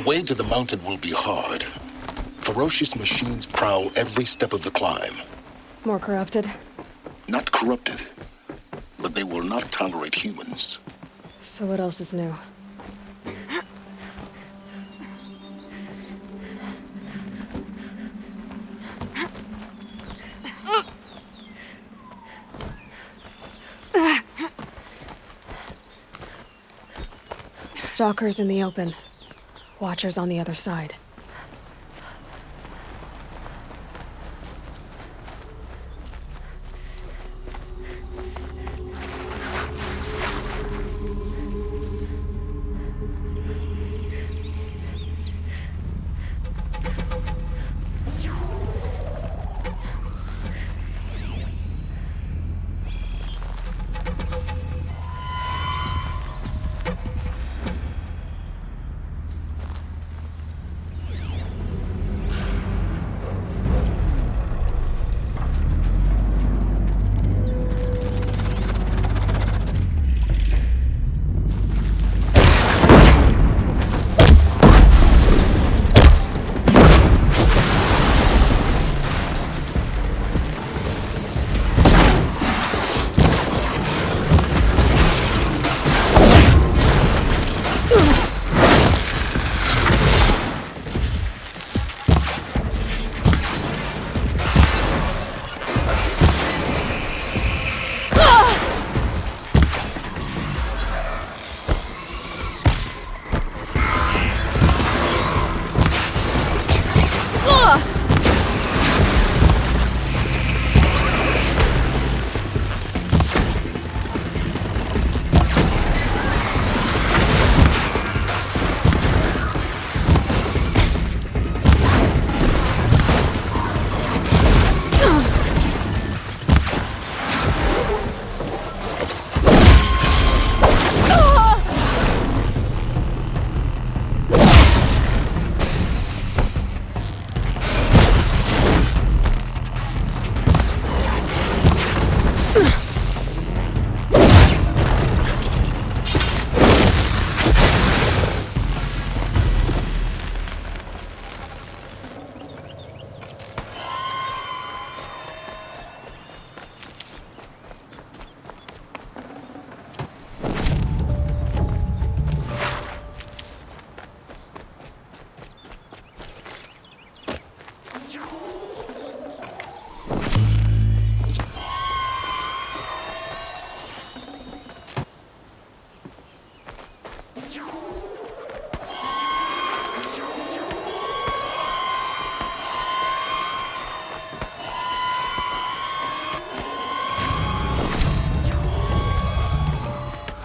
way to the mountain will be hard. Ferocious machines prowl every step of the climb. More corrupted? Not corrupted, but they will not tolerate humans. So what else is new? Stalkers in the open. Watchers on the other side.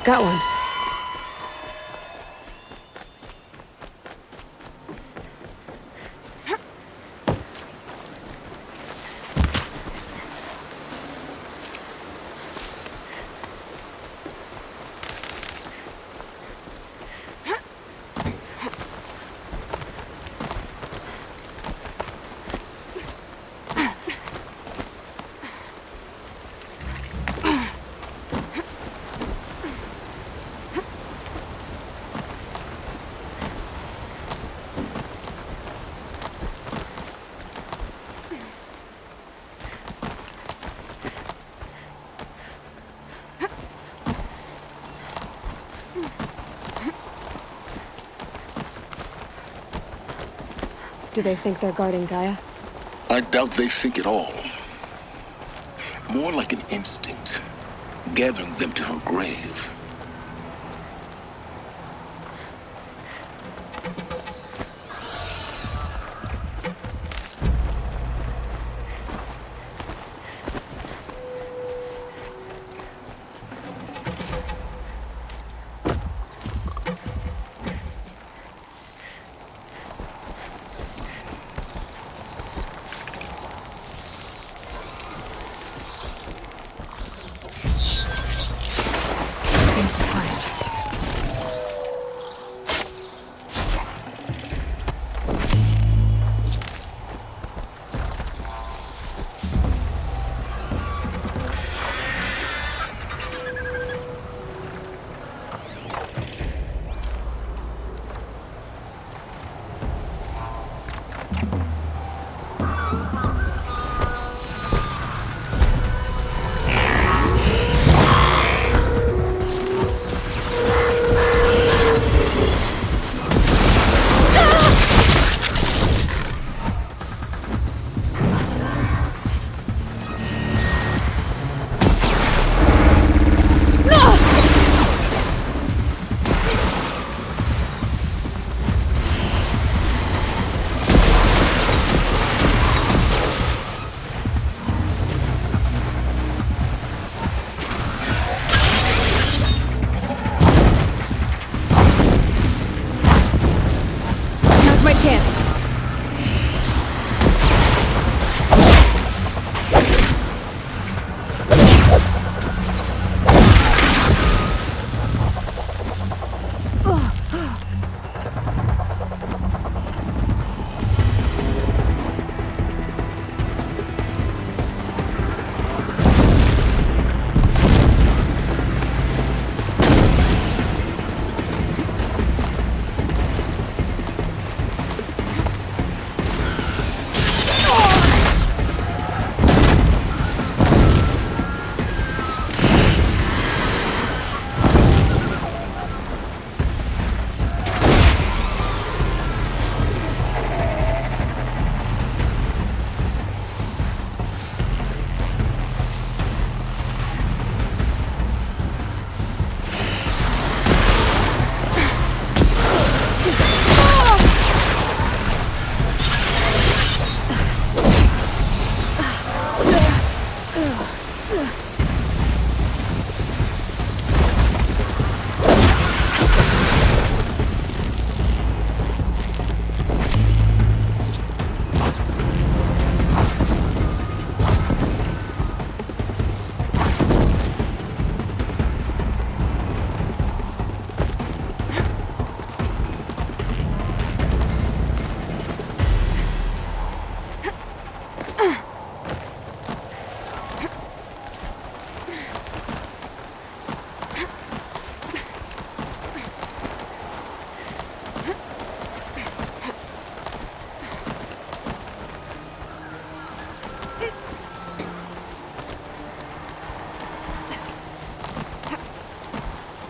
Got one. Do they think they're guarding Gaia? I doubt they think at all. More like an instinct, gathering them to her grave.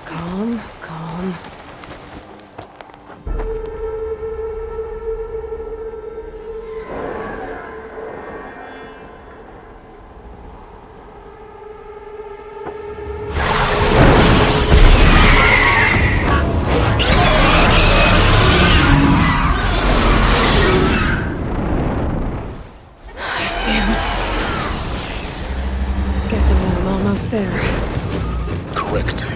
Calm, calm. Damn. Guessing I'm almost there. Correct.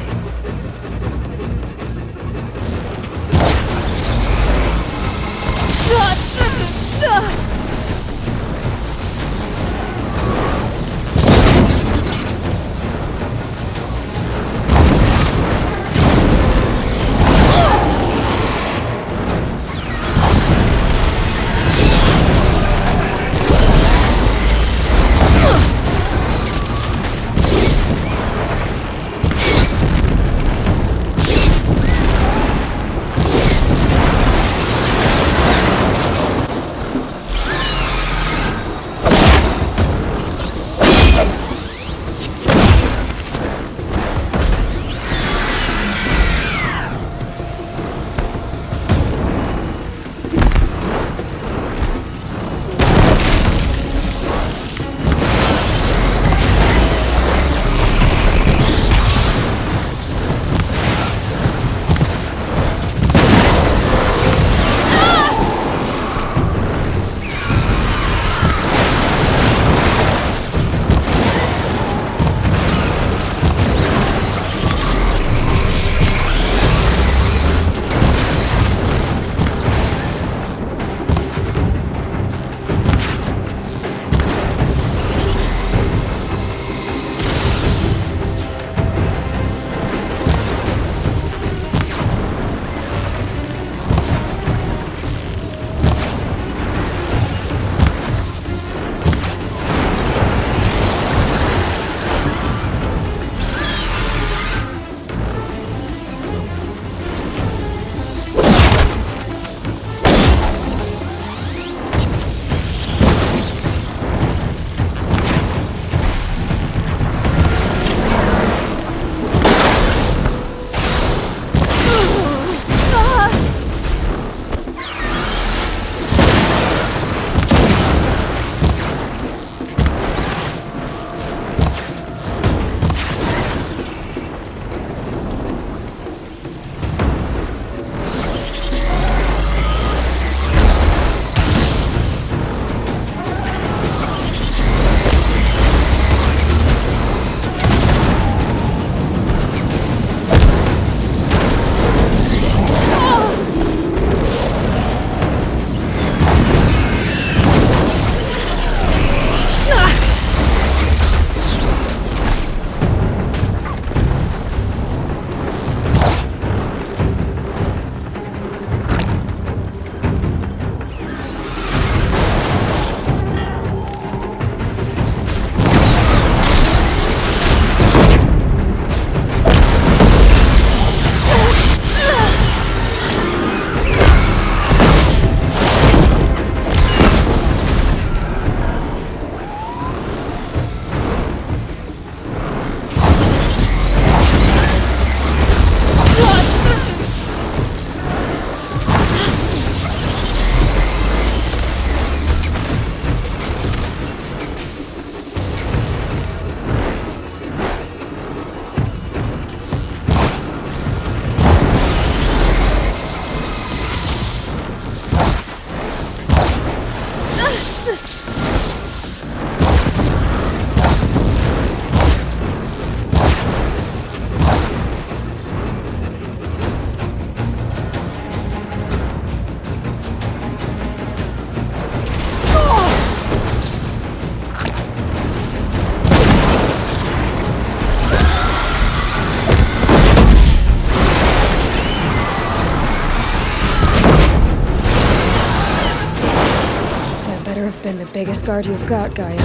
Biggest guard you've got, Gaia.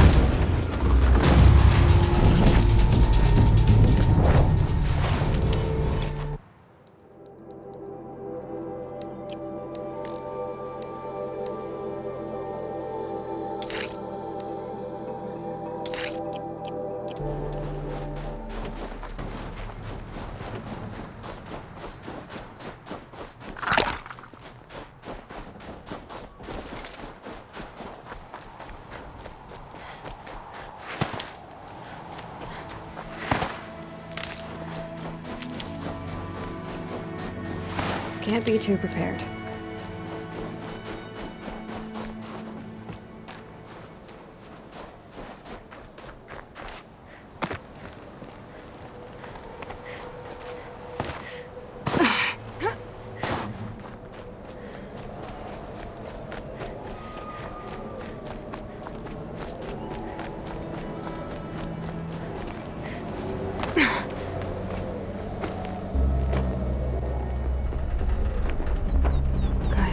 Can't be too prepared.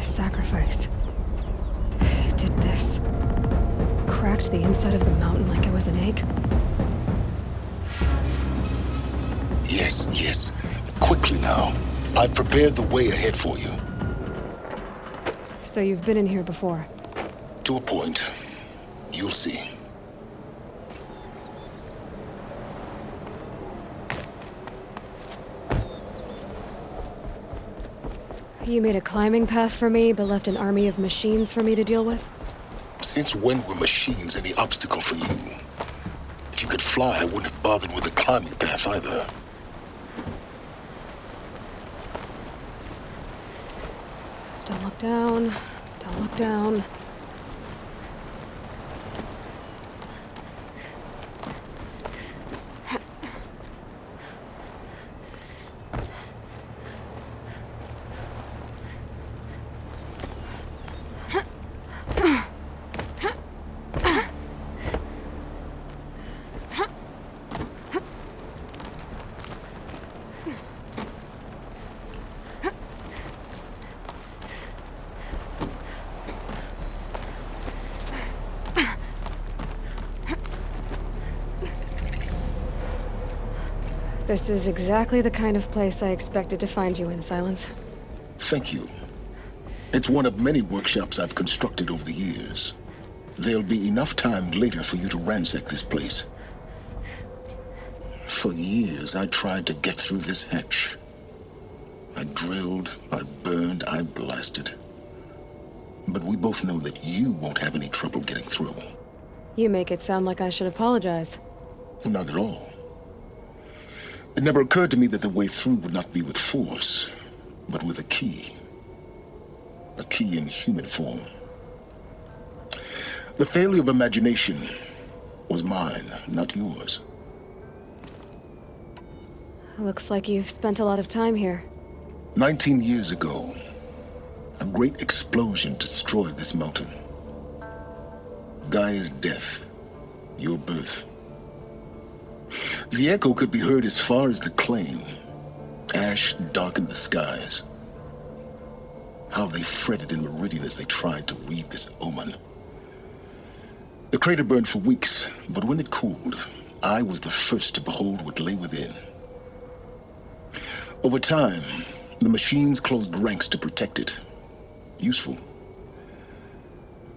Sacrifice. It did this. Cracked the inside of the mountain like it was an egg. Yes, yes. Quickly now. I've prepared the way ahead for you. So you've been in here before? To a point. You'll see. You made a climbing path for me, but left an army of machines for me to deal with? Since when were machines any obstacle for you? If you could fly, I wouldn't have bothered with a climbing path either. Don't look down. Don't look down. This is exactly the kind of place I expected to find you in, Silence. Thank you. It's one of many workshops I've constructed over the years. There'll be enough time later for you to ransack this place. For years, I tried to get through this hatch. I drilled, I burned, I blasted. But we both know that you won't have any trouble getting through. You make it sound like I should apologize. Not at all. It never occurred to me that the way through would not be with force, but with a key. A key in human form. The failure of imagination was mine, not yours. Looks like you've spent a lot of time here. 19 years ago, a great explosion destroyed this mountain. Gaia's death, your birth. The echo could be heard as far as the claim. Ash darkened the skies. How they fretted in meridian as they tried to read this omen. The crater burned for weeks, but when it cooled, I was the first to behold what lay within. Over time, the machines closed ranks to protect it. Useful.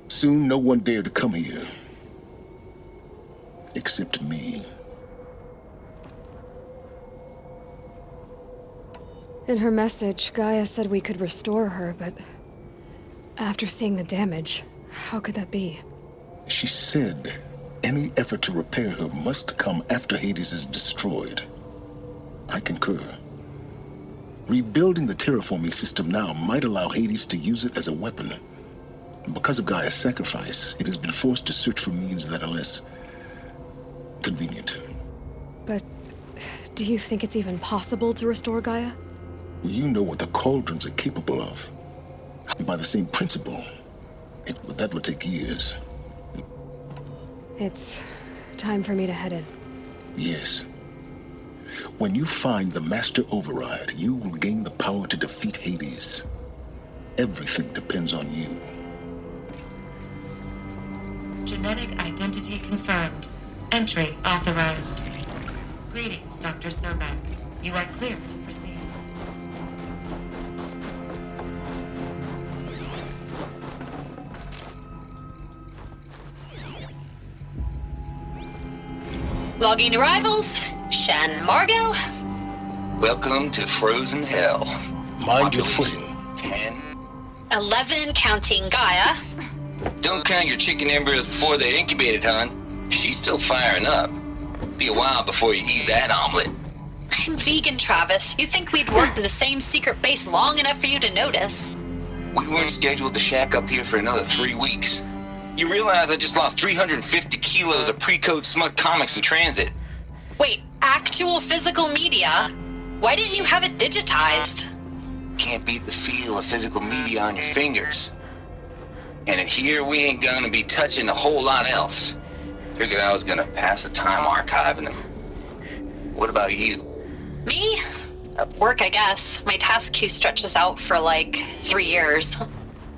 Soon, no one dared to come here. Except me. In her message, Gaia said we could restore her, but after seeing the damage, how could that be? She said any effort to repair her must come after Hades is destroyed. I concur. Rebuilding the terraforming system now might allow Hades to use it as a weapon. Because of Gaia's sacrifice, it has been forced to search for means that are less convenient. But do you think it's even possible to restore Gaia? You know what the cauldrons are capable of. By the same principle, that would take years. It's time for me to head in. Yes. When you find the Master Override, you will gain the power to defeat Hades. Everything depends on you. Genetic identity confirmed. Entry authorized. Greetings, Dr. Sobek. You are clear to proceed. Logging arrivals. Shen Margot. Welcome to Frozen Hell. Mind your footing. 10. 11 counting Gaia. Don't count your chicken embryos before they're incubated, hon. She's still firing up. Be a while before you eat that omelet. I'm vegan, Travis. You think we'd worked in the same secret base long enough for you to notice? We weren't scheduled to shack up here for another 3 weeks. You realize I just lost 350 kilos of pre-code smut comics in transit. Wait, actual physical media? Why didn't you have it digitized? Can't beat the feel of physical media on your fingers. And in here, we ain't gonna be touching a whole lot else. Figured I was gonna pass the time archiving them. What about you? Me? Work, I guess. My task queue stretches out for like 3 years.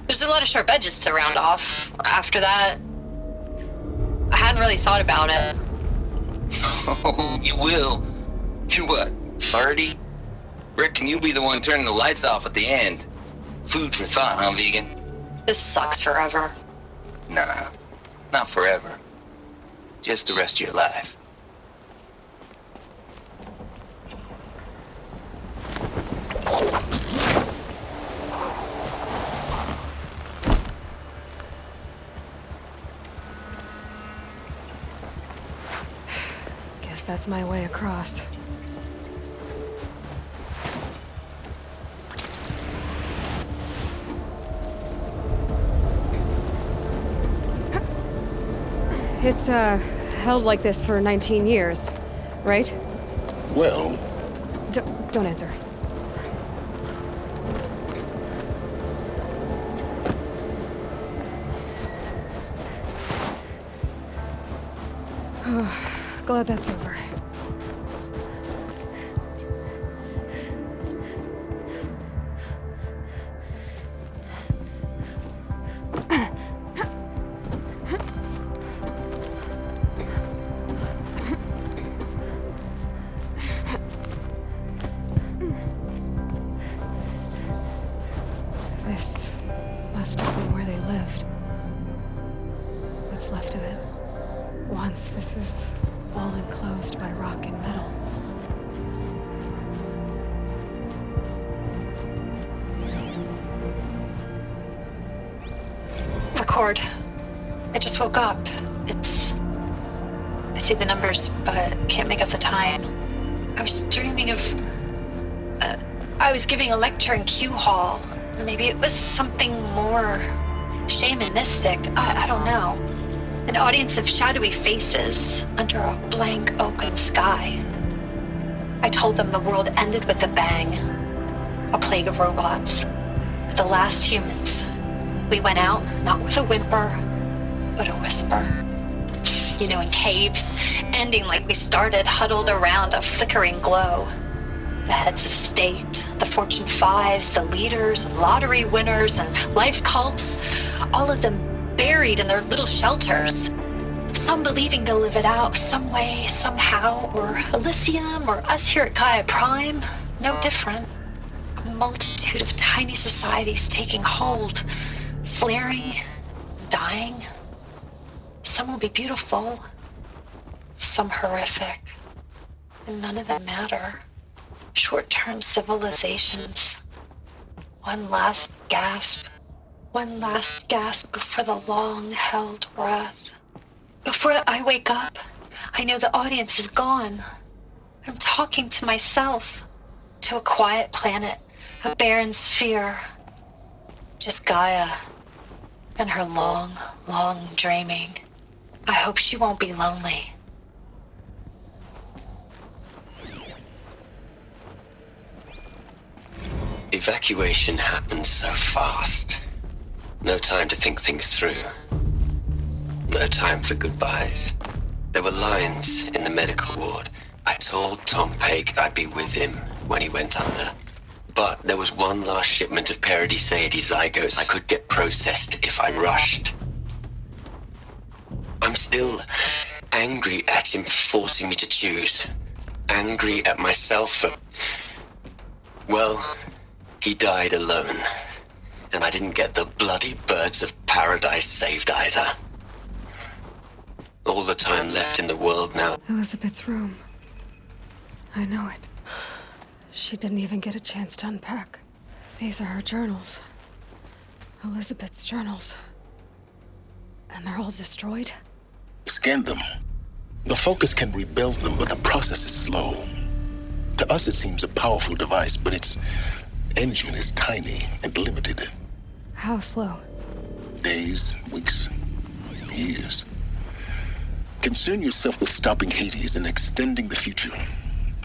There's a lot of sharp edges to round off. After that, I hadn't really thought about it. Oh, you will. You're what, 30? Reckon you'll be the one turning the lights off at the end. Food for thought, huh, vegan? This sucks forever. Nah, not forever. Just the rest of your life. Guess that's my way across. It's, held like this for 19 years, right? Well, Don't answer. Glad that's over. This must have been where they lived. What's left of it. Once this was all enclosed by rock and metal. Record. I just woke up. I see the numbers, but can't make out the time. I was dreaming of... I was giving a lecture in Q Hall. Maybe it was something more shamanistic. I don't know. An audience of shadowy faces under a blank open sky. I told them the world ended with a bang. A plague of robots. The last humans. We went out, not with a whimper, but a whisper. You know, in caves, ending like we started, huddled around a flickering glow. The heads of state, the Fortune 5s, the leaders and lottery winners and life cults, all of them buried in their little shelters. Some believing they'll live it out some way, somehow, or Elysium, or us here at Gaia Prime, no different. A multitude of tiny societies taking hold, flaring, dying. Some will be beautiful, some horrific, and none of them matter. Short-term civilizations. One last gasp before the long-held breath. Before I wake up, I know the audience is gone. I'm talking to myself, to a quiet planet, a barren sphere. Just Gaia and her long, long dreaming. I hope she won't be lonely. Evacuation happened so fast. No time to think things through. No time for goodbyes. There were lines in the medical ward. I told Tom Pake I'd be with him when he went under. But there was one last shipment of Paradis-Sade zygotes I could get processed if I rushed. I'm still angry at him for forcing me to choose. Angry at myself for... Well, he died alone. And I didn't get the bloody birds of paradise saved either. All the time left in the world now. Elizabeth's room. I know it. She didn't even get a chance to unpack. These are her journals. Elizabeth's journals. And they're all destroyed? Scan them. The Focus can rebuild them, but the process is slow. To us, it seems a powerful device, but its engine is tiny and limited. How slow? Days, weeks, years. Concern yourself with stopping Hades and extending the future,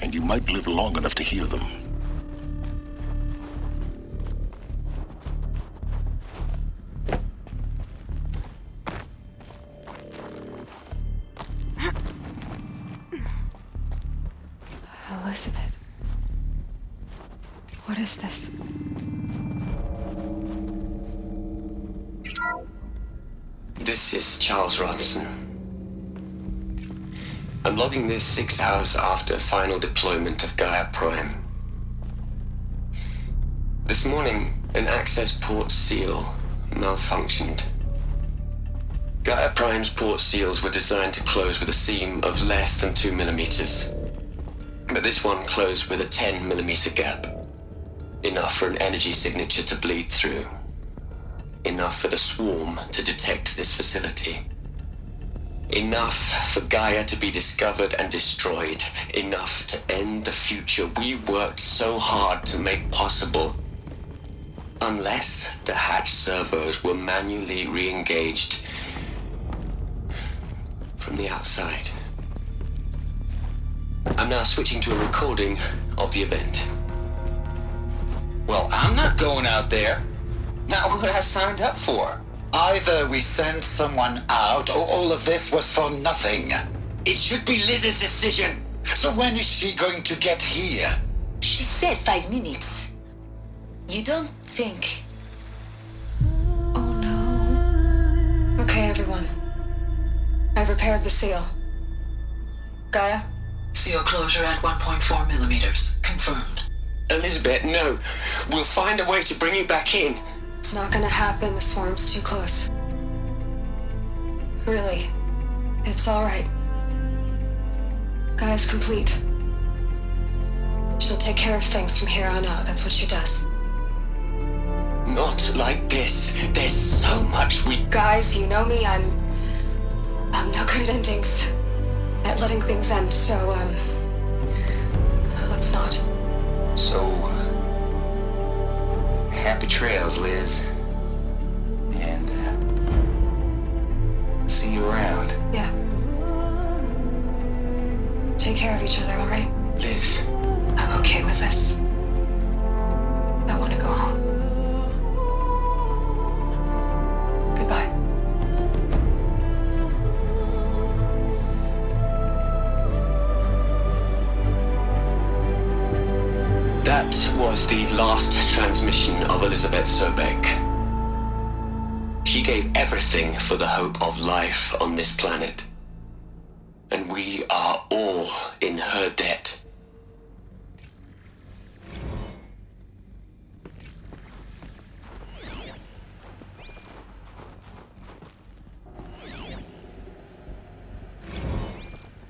and you might live long enough to hear them. Elizabeth. What is this? This is Charles Ronson. I'm logging this 6 hours after final deployment of Gaia Prime. This morning, an access port seal malfunctioned. Gaia Prime's port seals were designed to close with a seam of less than 2 millimeters. But this one closed with a 10 millimeter gap. Enough for an energy signature to bleed through. Enough for the swarm to detect this facility. Enough for Gaia to be discovered and destroyed. Enough to end the future we worked so hard to make possible. Unless the hatch servos were manually re-engaged from the outside. I'm now switching to a recording of the event. Well, I'm not going out there. Not what I signed up for. Either we send someone out, or all of this was for nothing. It should be Liz's decision. So when is she going to get here? She said 5 minutes. You don't think... Oh no. Okay, everyone. I've repaired the seal. Gaia? Seal closure at 1.4 millimeters. Confirmed. Elizabeth, no. We'll find a way to bring you back in. It's not gonna happen. The swarm's too close. Really. It's alright. Gaia's complete. She'll take care of things from here on out. That's what she does. Not like this. There's so much we... Guys, you know me. I'm no good at endings. At letting things end, so, let's not. So, happy trails, Liz. And, see you around. Yeah. Take care of each other, alright? Liz. I'm okay with this. I want to go home. Goodbye. That was the last transmission of Elizabeth Sobek. She gave everything for the hope of life on this planet. And we are all in her debt.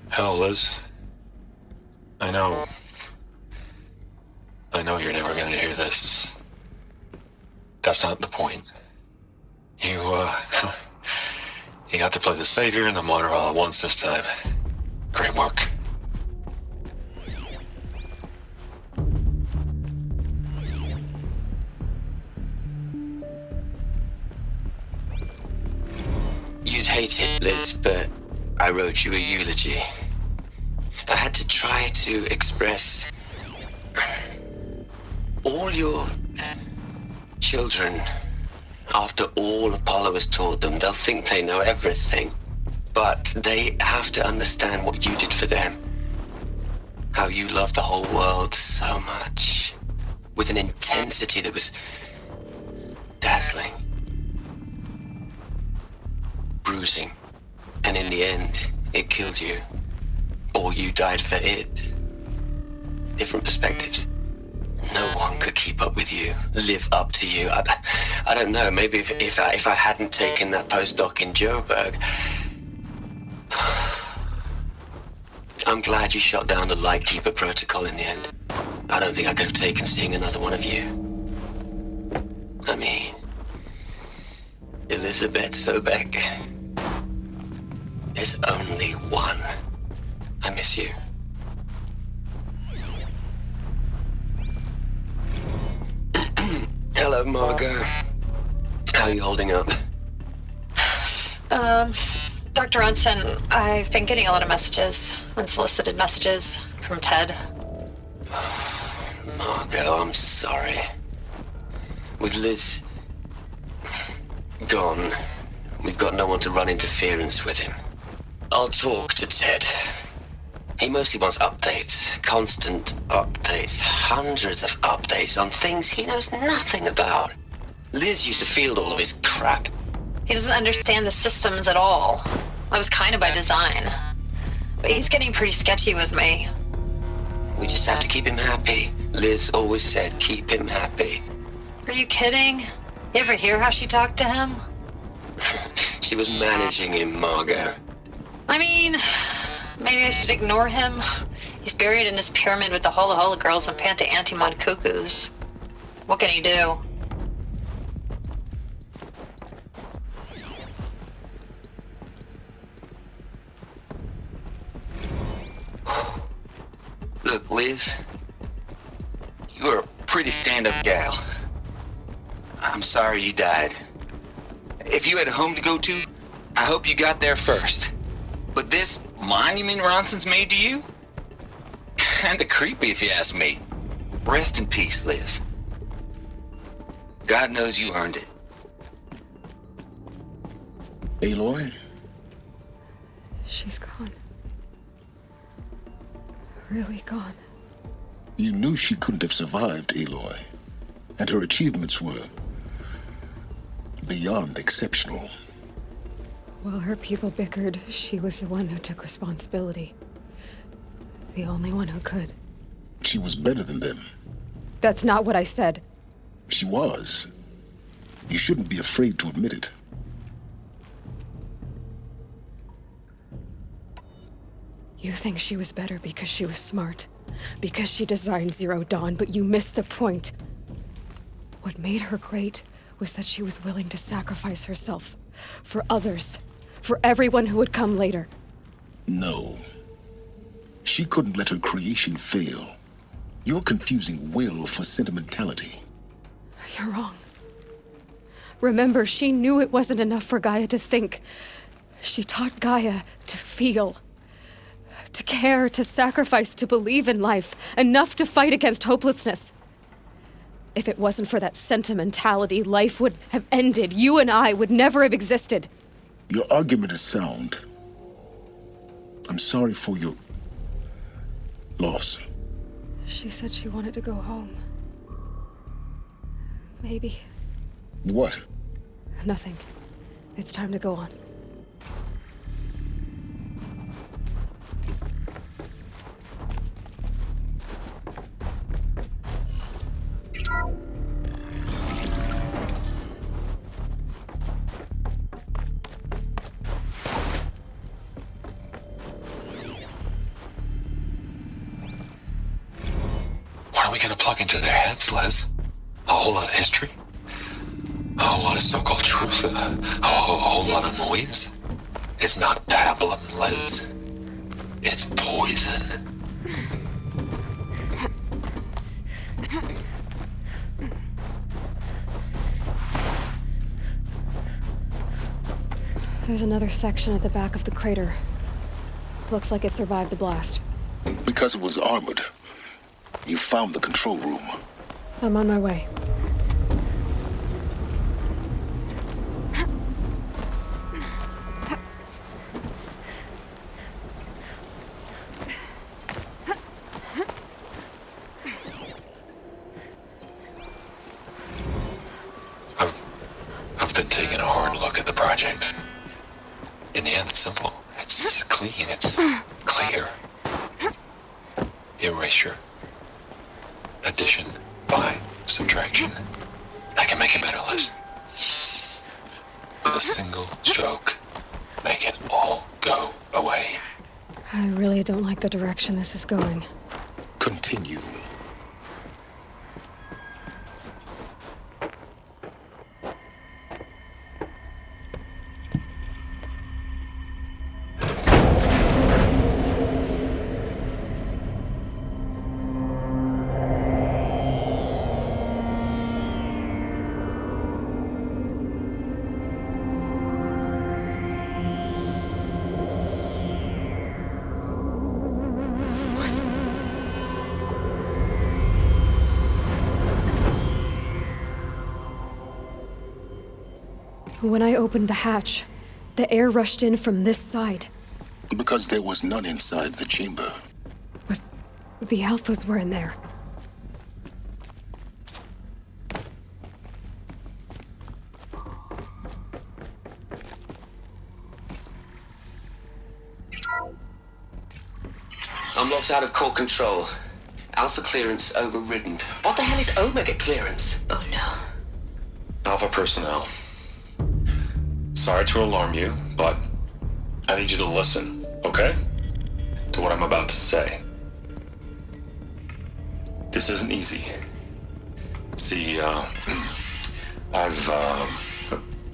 Hell, Liz. I know you're never gonna hear this. That's not the point. You got to play the savior and the martyr all at once this time. Great work. You'd hate it, Liz, but I wrote you a eulogy. I had to try to express all your children. After all Apollo has taught them, they'll think they know everything. But they have to understand what you did for them. How you loved the whole world so much. With an intensity that was dazzling. Bruising And in the end, it killed you. Or you died for it. Different perspectives. No one could keep up with you, live up to you. I don't know, maybe if I hadn't taken that postdoc in Joburg. I'm glad you shot down the Lightkeeper protocol in the end. I don't think I could have taken seeing another one of you. I mean, Elizabeth Sobek. There's only one. I miss you. Hello, Margot. How are you holding up? Dr. Ronson, I've been getting a lot of messages, unsolicited messages from Ted. Margot, I'm sorry. With Liz gone, we've got no one to run interference with him. I'll talk to Ted. He mostly wants updates, constant updates, hundreds of updates on things he knows nothing about. Liz used to field all of his crap. He doesn't understand the systems at all. That was kind of by design. But he's getting pretty sketchy with me. We just have to keep him happy. Liz always said, keep him happy. Are you kidding? You ever hear how she talked to him? She was managing him, Margot. I mean, maybe I should ignore him. He's buried in his pyramid with the Hola Hola girls and Panta Antimon cuckoos. What can he do? Look, Liz, you're a pretty stand-up gal. I'm sorry you died. If you had a home to go to, I hope you got there first. But this monument Ronson's made to you? Kinda creepy if you ask me. Rest in peace, Liz. God knows you earned it. Aloy? She's gone. Really gone. You knew she couldn't have survived, Aloy. And her achievements were beyond exceptional. While her people bickered, she was the one who took responsibility. The only one who could. She was better than them. That's not what I said. She was. You shouldn't be afraid to admit it. You think she was better because she was smart, because she designed Zero Dawn, but you missed the point. What made her great was that she was willing to sacrifice herself for others, for everyone who would come later. No. She couldn't let her creation fail. You're confusing will for sentimentality. You're wrong. Remember, she knew it wasn't enough for Gaia to think. She taught Gaia to feel. To care, to sacrifice, to believe in life, enough to fight against hopelessness. If it wasn't for that sentimentality, life would have ended. You and I would never have existed. Your argument is sound. I'm sorry for your loss. She said she wanted to go home. Maybe. What? Nothing. It's time to go on. What are we gonna plug into their heads, Liz? A whole lot of history? A whole lot of so-called truth? A whole lot of noise? It's not pablum, Liz. It's poison. There's another section at the back of the crater. Looks like it survived the blast. Because it was armored. You found the control room. I'm on my way. I've been taking a hard look at the project. In the end, it's simple. It's clean. It's clear. Erasure. Addition. By. Subtraction. I can make it better, Liz. With a single stroke. Make it all go away. I really don't like the direction this is going. Continue. When I opened the hatch, the air rushed in from this side. Because there was none inside the chamber. But the Alphas were in there. I'm locked out of core control. Alpha clearance overridden. What the hell is Omega clearance? Oh no. Alpha personnel. Sorry to alarm you, but I need you to listen, okay? To what I'm about to say. This isn't easy. See,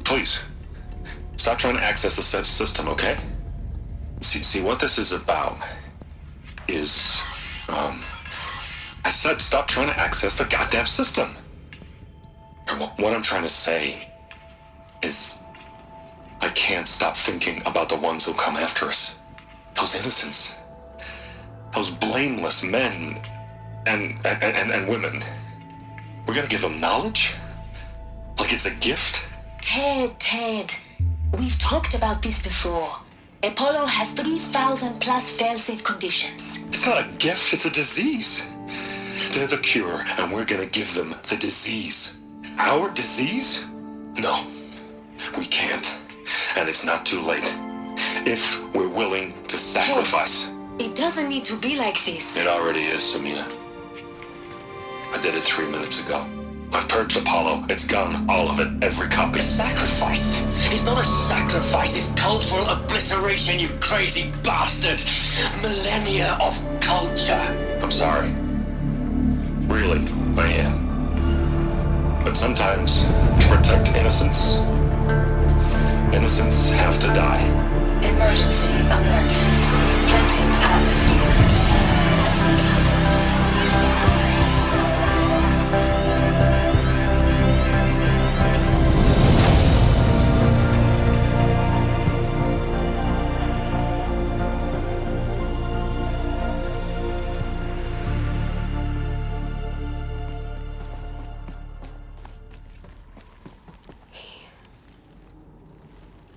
please, stop trying to access the system, okay? See, what this is about is, I said stop trying to access the goddamn system. And what I'm trying to say is, I can't stop thinking about the ones who'll come after us. Those innocents. Those blameless men and women. We're gonna give them knowledge? Like it's a gift? Ted. We've talked about this before. Apollo has 3,000 plus fail-safe conditions. It's not a gift, it's a disease. They're the cure, and we're gonna give them the disease. Our disease? No, we can't. And it's not too late. If we're willing to sacrifice. It doesn't need to be like this. It already is, Samina. I did it 3 minutes ago. I've purged Apollo. It's gone. All of it. Every copy. A sacrifice? It's not a sacrifice. It's cultural obliteration, you crazy bastard. Millennia of culture. I'm sorry. Really, I am. But sometimes, to protect innocence, innocents have to die. Emergency alert. Planting atmosphere.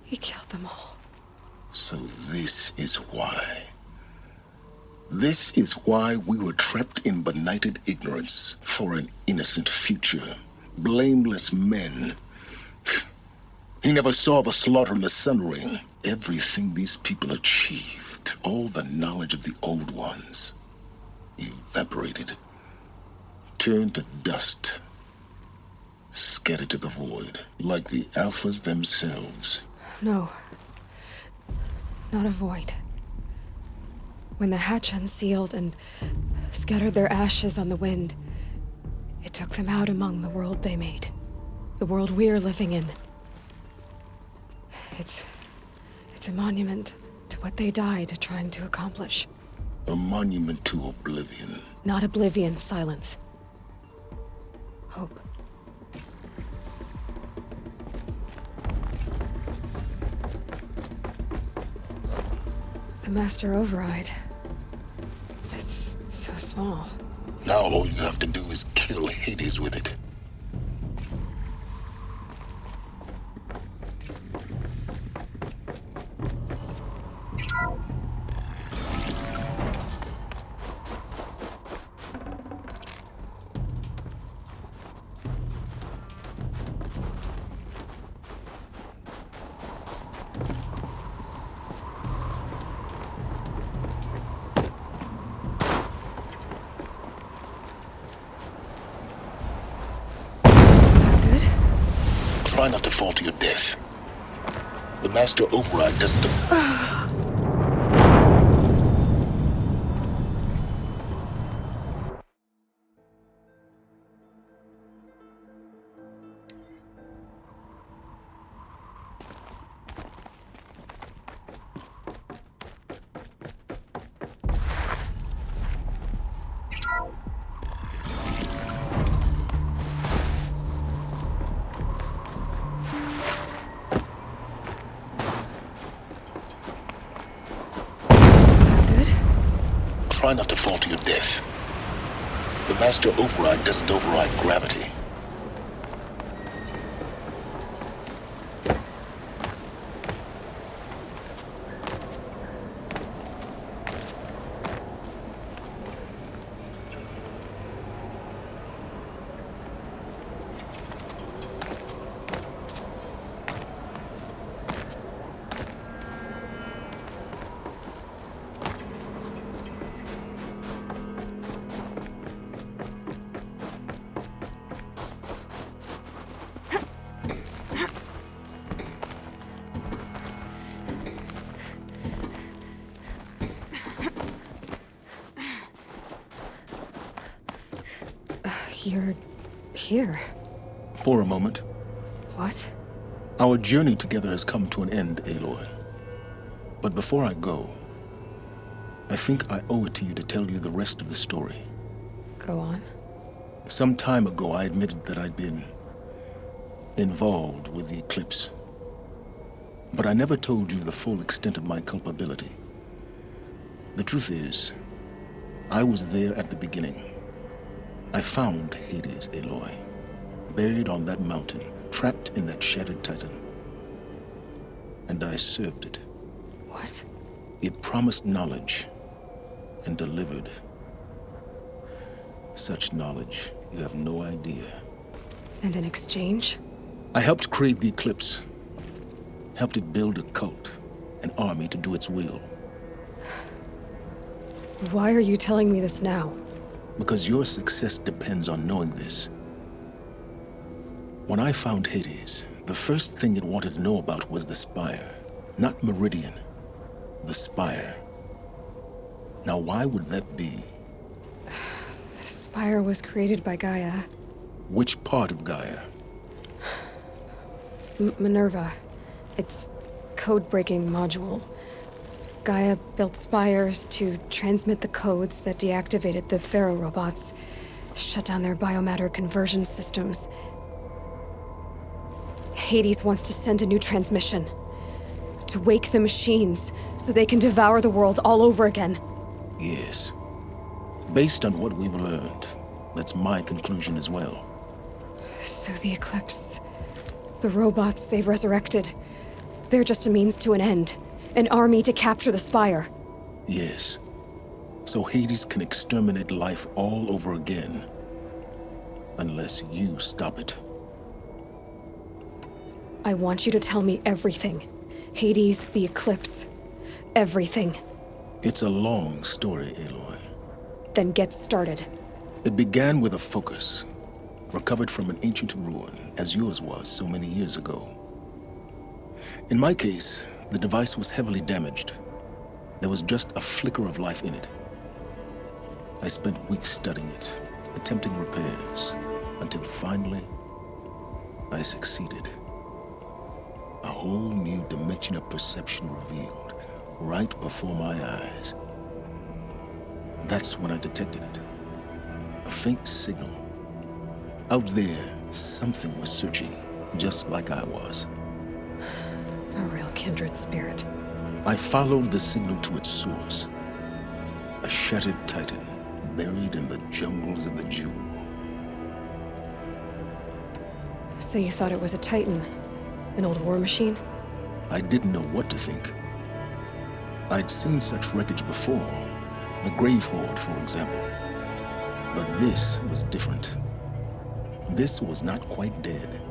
He killed them all. So this is why. This is why we were trapped in benighted ignorance for an innocent future. Blameless men. He never saw the slaughter in the Sun Ring. Everything these people achieved, all the knowledge of the old ones, evaporated, turned to dust, scattered to the void, like the Alphas themselves. No. Not a void. When the hatch unsealed and scattered their ashes on the wind, it took them out among the world they made. The world we're living in. It's a monument to what they died trying to accomplish. A monument to oblivion. Not oblivion, silence. Hope. The master override. It's so small. Now all you have to do is kill Hades with it. Try not to fall to your death. The master override doesn't... Try not to fall to your death. The master override doesn't override gravity. You're here. For a moment. What? Our journey together has come to an end, Aloy. But before I go, I think I owe it to you to tell you the rest of the story. Go on. Some time ago, I admitted that I'd been involved with the eclipse. But I never told you the full extent of my culpability. The truth is, I was there at the beginning. I found Hades, Aloy, buried on that mountain, trapped in that shattered titan. And I served it. What? It promised knowledge and delivered. Such knowledge, you have no idea. And in exchange? I helped create the eclipse. Helped it build a cult, an army to do its will. Why are you telling me this now? Because your success depends on knowing this. When I found Hades, the first thing it wanted to know about was the Spire. Not Meridian. The Spire. Now, why would that be? The Spire was created by Gaia. Which part of Gaia? Minerva. Its code-breaking module. Gaia built spires to transmit the codes that deactivated the Pharaoh robots, shut down their biomatter conversion systems. Hades wants to send a new transmission. To wake the machines, so they can devour the world all over again. Yes. Based on what we've learned, that's my conclusion as well. So the Eclipse, the robots they've resurrected, they're just a means to an end. An army to capture the Spire. Yes. So Hades can exterminate life all over again. Unless you stop it. I want you to tell me everything. Hades, the Eclipse. Everything. It's a long story, Aloy. Then get started. It began with a focus. Recovered from an ancient ruin, as yours was so many years ago. In my case, the device was heavily damaged. There was just a flicker of life in it. I spent weeks studying it, attempting repairs, until finally, I succeeded. A whole new dimension of perception revealed, right before my eyes. That's when I detected it. A faint signal. Out there, something was searching, just like I was. A real kindred spirit. I followed the signal to its source. A shattered titan, buried in the jungles of the Jewel. So you thought it was a titan? An old war machine? I didn't know what to think. I'd seen such wreckage before. The Grave Horde, for example. But this was different. This was not quite dead.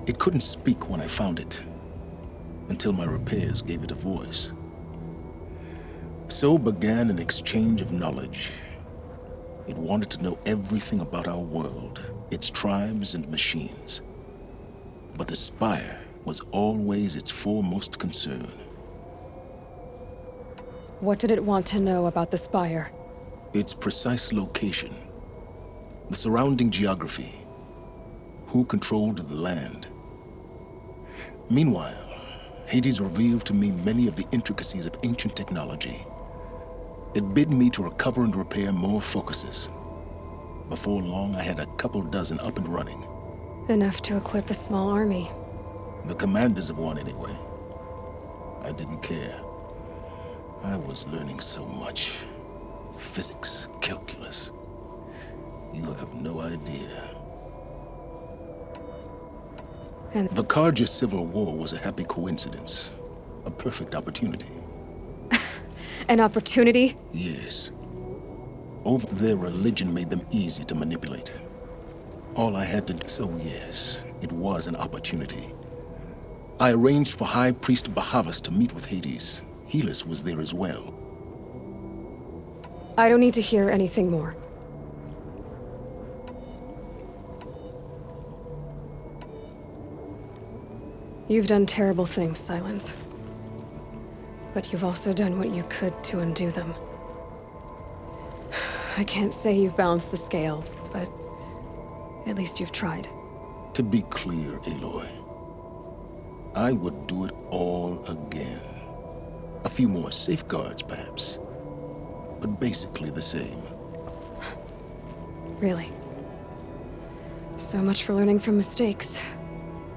It couldn't speak when I found it, until my repairs gave it a voice. So began an exchange of knowledge. It wanted to know everything about our world, its tribes and machines. But the spire was always its foremost concern. What did it want to know about the spire? Its precise location, the surrounding geography, who controlled the land. Meanwhile, Hades revealed to me many of the intricacies of ancient technology. It bid me to recover and repair more focuses. Before long, I had a couple dozen up and running. Enough to equip a small army. The commanders of one, anyway. I didn't care. I was learning so much. Physics, calculus. You have no idea. And the Carja Civil War was a happy coincidence. A perfect opportunity. an opportunity? Yes. Over their religion made them easy to manipulate. All I had to do, so yes, it was an opportunity. I arranged for High Priest Bahavas to meet with Hades. Helis was there as well. I don't need to hear anything more. You've done terrible things, Silence. But you've also done what you could to undo them. I can't say you've balanced the scale, but at least you've tried. To be clear, Aloy, I would do it all again. A few more safeguards, perhaps, but basically the same. Really? So much for learning from mistakes.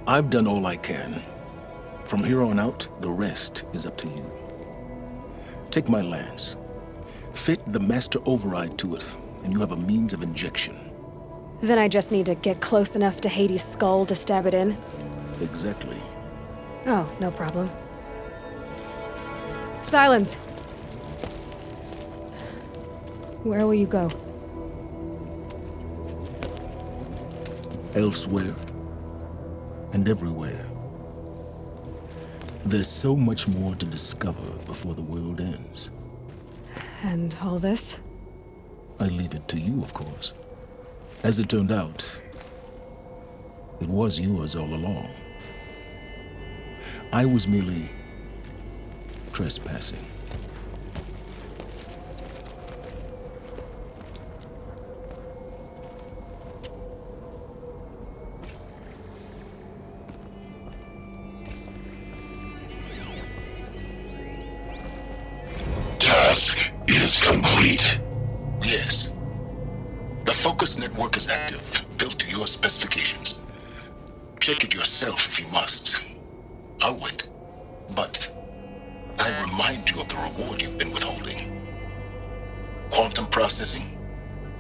I've done all I can. From here on out, the rest is up to you. Take my lance. Fit the master override to it, and you have a means of injection. Then I just need to get close enough to Hades' skull to stab it in? Exactly. Oh, no problem. Silence! Where will you go? Elsewhere. And everywhere. There's so much more to discover before the world ends. And all this? I leave it to you, of course. As it turned out, it was yours all along. I was merely trespassing. Task is complete. Yes. The focus network is active, built to your specifications. Check it yourself if you must. I'll wait. But I remind you of the reward you've been withholding. Quantum processing?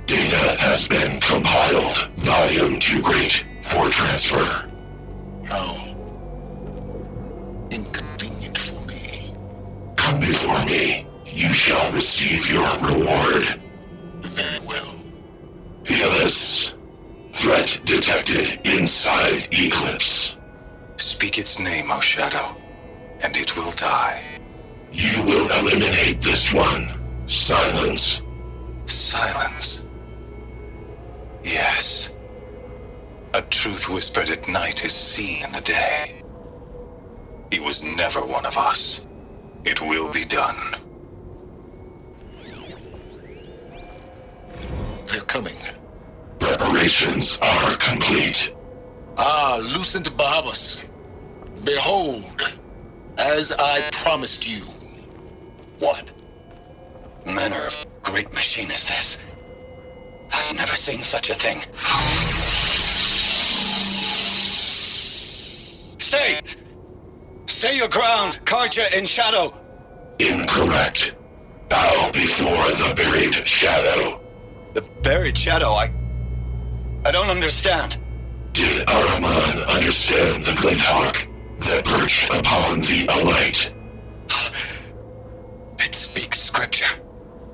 Data has been compiled. Volume too great for transfer. How inconvenient for me. Come before me. You shall receive your reward. Very well. Helis. Threat detected inside Eclipse. Speak its name, O Shadow, and it will die. You will eliminate this one. Silence. Silence. Yes. A truth whispered at night is seen in the day. He was never one of us. It will be done. They're coming. Preparations are complete. Ah, Lucent Bahavas. Behold, as I promised you. What manner of great machine is this? I've never seen such a thing. Stay! Stay your ground, Carja in Shadow! Incorrect. Bow before the buried shadow. The buried shadow, I don't understand. Did Araman understand the Glinthawk that perched upon the Alight? It speaks scripture.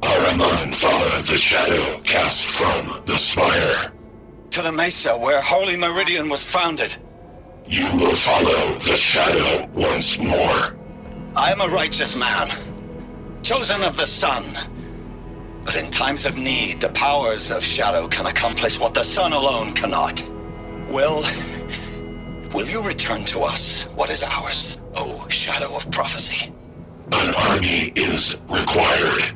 Araman followed the shadow cast from the spire. To the mesa where Holy Meridian was founded. You will follow the shadow once more. I am a righteous man, chosen of the sun. But in times of need, the powers of shadow can accomplish what the sun alone cannot. Will Will you return to us what is ours, O Shadow of Prophecy? An army is required.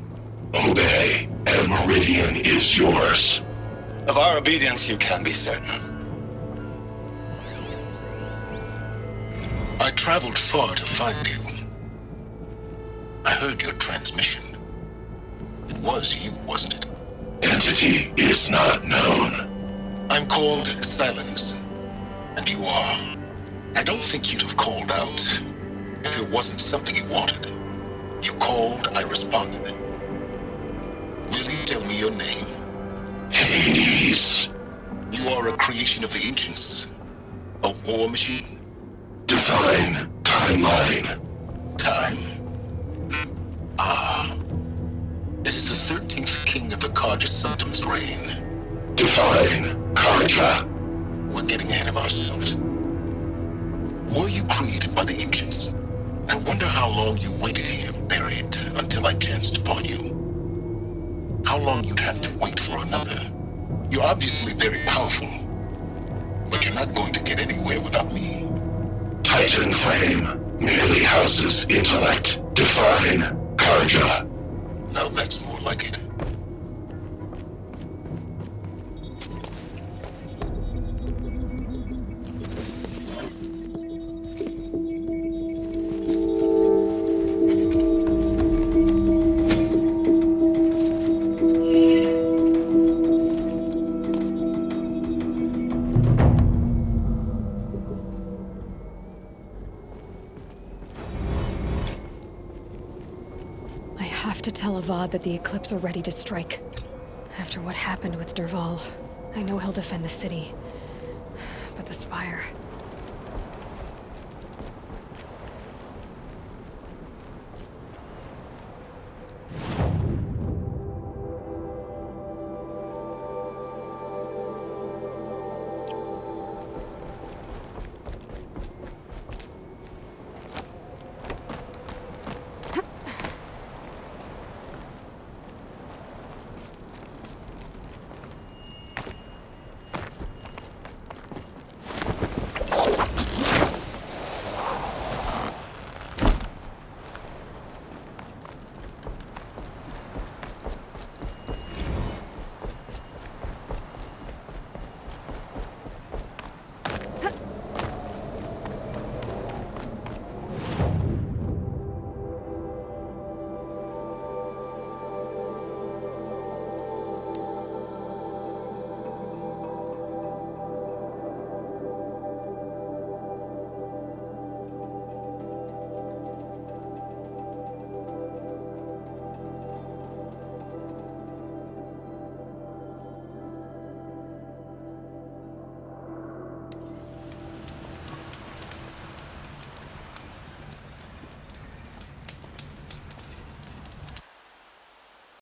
Obey, and Meridian is yours. Of our obedience, you can be certain. I traveled far to find you. I heard your transmission. It was you, wasn't it? Entity is not known. I'm called Silence, and you are. I don't think you'd have called out if it wasn't something you wanted. You called, I responded. Will you tell me your name? Hades. You are a creation of the ancients. A war machine? Define timeline. Time. Ah. It is the 13th king of the Karja Sultan's reign. Define Karja. We're getting ahead of ourselves. Were you created by the ancients? I wonder how long you waited here, buried, until I chanced upon you. How long you'd have to wait for another. You're obviously very powerful, but you're not going to get anywhere without me. Titan Flame merely houses intellect. Define Karja. Now that's more like it. Tell Avad that the Eclipse are ready to strike. After what happened with Derval, I know he'll defend the city. But the Spire...